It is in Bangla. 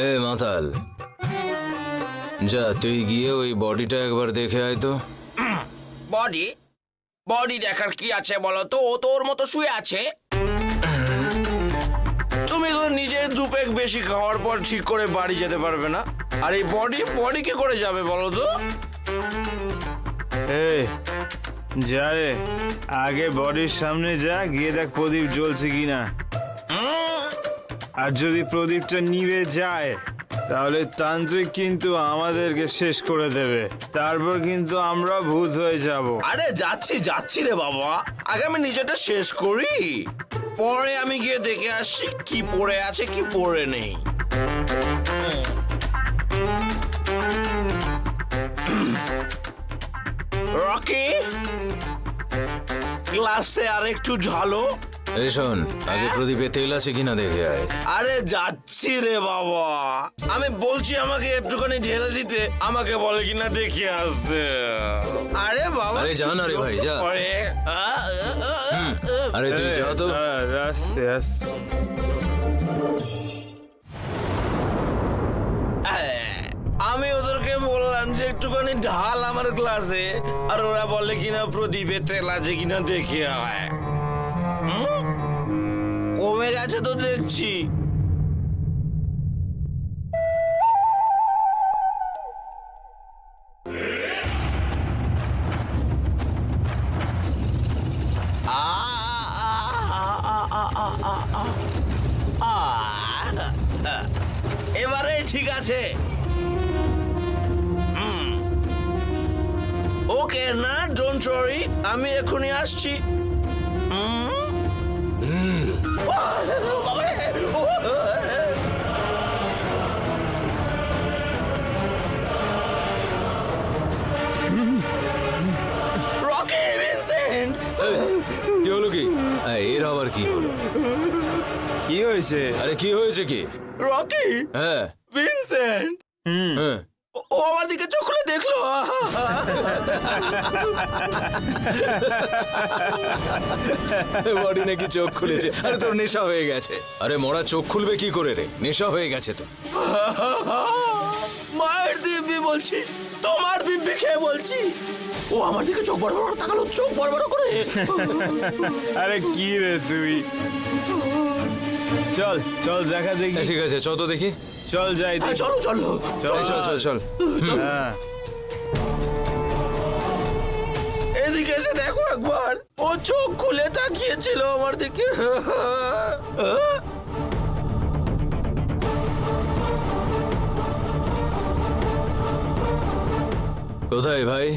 এ মাতাল, যা তুই গিয়ে ওই বডিটা একবার দেখে আয় তো। বডি বডি দেখার কি আছে বলো তো? ও তো ওর মতো শুয়ে আছে। তুমি তো নিজে দুপেক বেশি খাওয়ার পর ঠিক করে বাড়ি যেতে পারবে না, আর এই বডি বডি কি করে যাবে বলো তো? এই যা রে, আগে বডির সামনে যা, গিয়ে দেখ প্রদীপ জ্বলছে কিনা। আর যদি প্রদীপটা নিভে যায় তাহলে তান্ত্রিক কিন্তু আমাদেরকে শেষ করে দেবে, তারপর কিন্তু আমরা ভূত হয়ে যাব। আরে যাচ্ছি যাচ্ছি রে বাবা, আগে আমি নিজেটা শেষ করি, পরে আমি গিয়ে দেখে আসছি কি পড়ে আছে কি পড়ে নেই। রকি, ক্লাসে আর একটু ঝালো। এই শোন, আগে প্রদীপে তেল আছে কিনা দেখে আয়। আরে যাচ্ছি রে বাবা, আমি বলছি আমাকে একটুখানি ঢেলে দিতে, আমাকে বলে কিনা দেখে আসতে। আরে বাবা, আরে যা না রে ভাই, যা। পরে আরে তুই যা তো। আস্তে আস্তে। আমি ওদেরকে বললাম যে একটুখানি ঢাল আমার ক্লাসে, আর ওরা বলে কিনা প্রদীপে তেল আছে কিনা দেখে আয়। কমে গেছে তো দেখছি। এবারে ঠিক আছে। ওকে না, ডোন্ট ওয়ারি, আমি এখনই আসছি। রকি, ভিনসেন্ট, কি হলো কি? এর আবার কি হলো? কি হয়েছে? আরে কি হয়েছে কি? রকি, হ্যাঁ ভিনসেন্ট, হ্যাঁ, ও আমার দিকে চোখ খুলে দেখলো। বডি নাকি চোখ খুলেছে। আরে তোর নেশা হয়ে গেছে। আরে মরা চোখ খুলবে কি করে রে? নেশা হয়ে গেছে তো। মায়ের দিব্যি বলছি, তোমার দিব্যি খেয়ে বলছি। ও আমার দিকে চোখ বড় বড় তাকালো, চোখ বড় বড় করে। আরে কি রে তুই? চল চল দেখা দেখি। ঠিক আছে, চল তো দেখি। চল যাই দেখি। চলো চলো চল চল চল চল। হ্যাঁ। এদিকে এসে দেখো একবার, ও চোখ খুলে তাকিয়েছিল আমার দিকে। কোথায় ভাই?